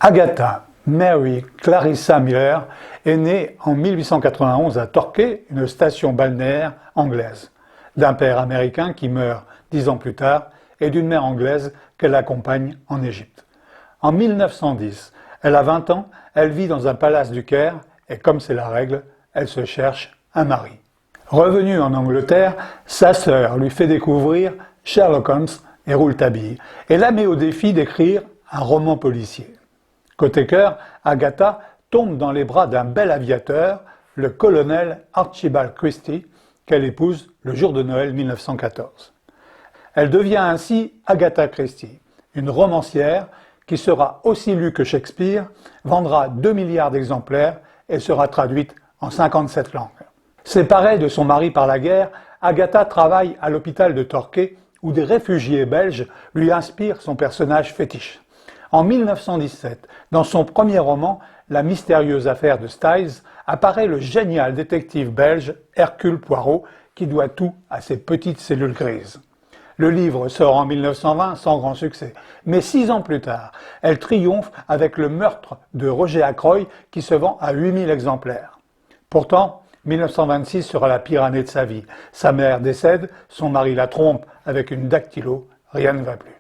Agatha Mary Clarissa Miller est née en 1891 à Torquay, une station balnéaire anglaise, d'un père américain qui meurt 10 ans plus tard et d'une mère anglaise qu'elle accompagne en Égypte. En 1910, elle a 20 ans, elle vit dans un palace du Caire et comme c'est la règle, elle se cherche un mari. Revenue en Angleterre, sa sœur lui fait découvrir Sherlock Holmes et Rouletabille et la met au défi d'écrire un roman policier. Côté cœur, Agatha tombe dans les bras d'un bel aviateur, le colonel Archibald Christie, qu'elle épouse le jour de Noël 1914. Elle devient ainsi Agatha Christie, une romancière qui sera aussi lue que Shakespeare, vendra 2 milliards d'exemplaires et sera traduite en 57 langues. Séparée de son mari par la guerre, Agatha travaille à l'hôpital de Torquay où des réfugiés belges lui inspirent son personnage fétiche. En 1917, dans son premier roman, La mystérieuse affaire de Styles, apparaît le génial détective belge Hercule Poirot qui doit tout à ses petites cellules grises. Le livre sort en 1920 sans grand succès, mais 6 ans plus tard, elle triomphe avec Le meurtre de Roger Ackroyd qui se vend à 8000 exemplaires. Pourtant, 1926 sera la pire année de sa vie. Sa mère décède, son mari la trompe avec une dactylo, rien ne va plus.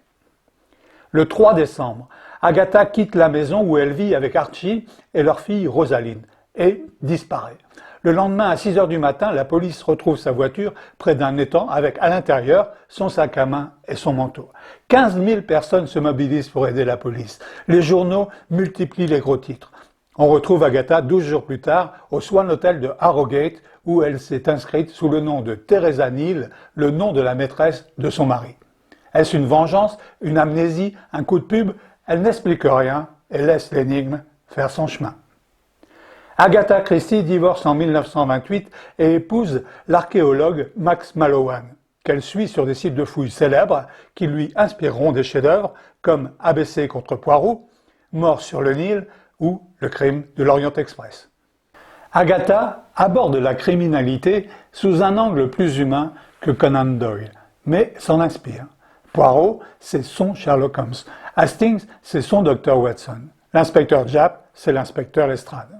Le 3 décembre, Agatha quitte la maison où elle vit avec Archie et leur fille Rosaline et disparaît. Le lendemain, à 6 heures du matin, la police retrouve sa voiture près d'un étang avec à l'intérieur son sac à main et son manteau. 15 000 personnes se mobilisent pour aider la police. Les journaux multiplient les gros titres. On retrouve Agatha 12 jours plus tard au Swan Hotel de Harrogate où elle s'est inscrite sous le nom de Teresa Neal, le nom de la maîtresse de son mari. Est-ce une vengeance, une amnésie, un coup de pub? Elle n'explique rien et laisse l'énigme faire son chemin. Agatha Christie divorce en 1928 et épouse l'archéologue Max Mallowan, qu'elle suit sur des sites de fouilles célèbres qui lui inspireront des chefs-d'œuvre comme ABC contre Poirot, Mort sur le Nil ou Le crime de l'Orient Express. Agatha aborde la criminalité sous un angle plus humain que Conan Doyle, mais s'en inspire. Poirot, c'est son Sherlock Holmes. Hastings, c'est son Dr Watson. L'inspecteur Japp, c'est l'inspecteur Lestrade.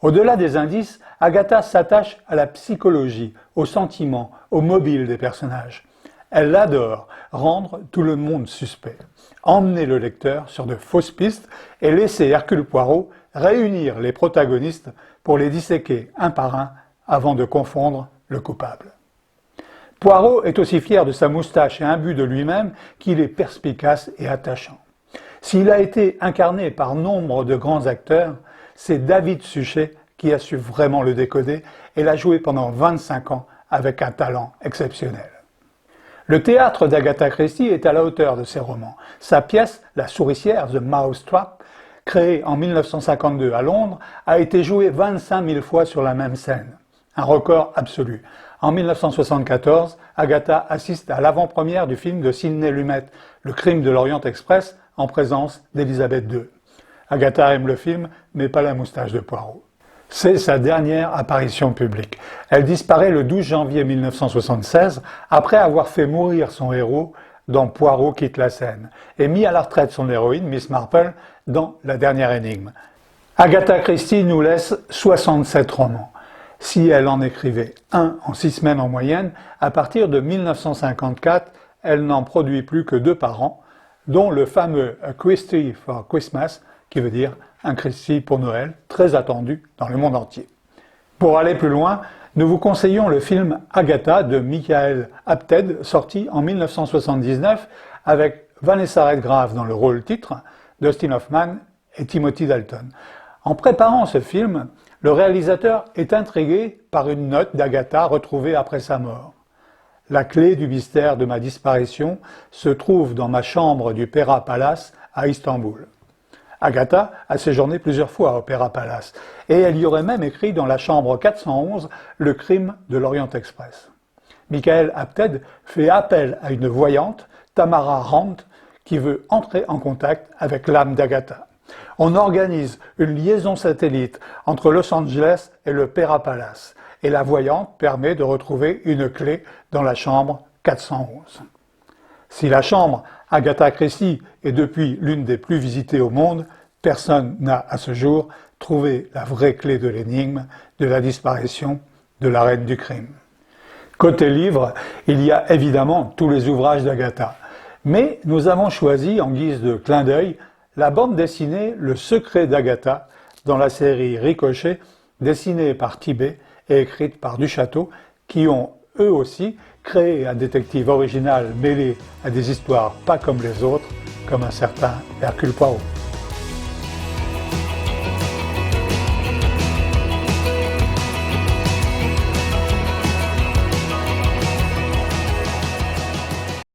Au-delà des indices, Agatha s'attache à la psychologie, aux sentiments, aux mobiles des personnages. Elle adore rendre tout le monde suspect, emmener le lecteur sur de fausses pistes et laisser Hercule Poirot réunir les protagonistes pour les disséquer un par un avant de confondre le coupable. Poirot est aussi fier de sa moustache et imbu de lui-même qu'il est perspicace et attachant. S'il a été incarné par nombre de grands acteurs, c'est David Suchet qui a su vraiment le décoder et l'a joué pendant 25 ans avec un talent exceptionnel. Le théâtre d'Agatha Christie est à la hauteur de ses romans. Sa pièce, La souricière, The Mousetrap, créée en 1952 à Londres, a été jouée 25 000 fois sur la même scène. Un record absolu. En 1974, Agatha assiste à l'avant-première du film de Sidney Lumet, Le crime de l'Orient Express, en présence d'Elisabeth II. Agatha aime le film, mais pas la moustache de Poirot. C'est sa dernière apparition publique. Elle disparaît le 12 janvier 1976, après avoir fait mourir son héros dans Poirot quitte la scène, et mis à la retraite son héroïne, Miss Marple, dans La dernière énigme. Agatha Christie nous laisse 67 romans. Si elle en écrivait un en 6 semaines en moyenne, à partir de 1954, elle n'en produit plus que 2 par an, dont le fameux A Christie for Christmas, qui veut dire un Christie pour Noël, très attendu dans le monde entier. Pour aller plus loin, nous vous conseillons le film Agatha de Michael Apted, sorti en 1979, avec Vanessa Redgrave dans le rôle titre, Dustin Hoffman et Timothy Dalton. En préparant ce film, le réalisateur est intrigué par une note d'Agatha retrouvée après sa mort. La clé du mystère de ma disparition se trouve dans ma chambre du Pera Palace à Istanbul. Agatha a séjourné plusieurs fois au Opéra Palace et elle y aurait même écrit dans la chambre 411 Le crime de l'Orient Express. Michael Apted fait appel à une voyante, Tamara Rand, qui veut entrer en contact avec l'âme d'Agatha. On organise une liaison satellite entre Los Angeles et le Opéra Palace et la voyante permet de retrouver une clé dans la chambre 411. Si la chambre Agatha Christie est depuis l'une des plus visitées au monde, personne n'a à ce jour trouvé la vraie clé de l'énigme de la disparition de la reine du crime. Côté livre, il y a évidemment tous les ouvrages d'Agatha, mais nous avons choisi en guise de clin d'œil la bande dessinée Le secret d'Agatha dans la série Ricochet, dessinée par Tibet et écrite par Duchâteau, qui ont eux aussi créé un détective original mêlé à des histoires pas comme les autres, comme un certain Hercule Poirot.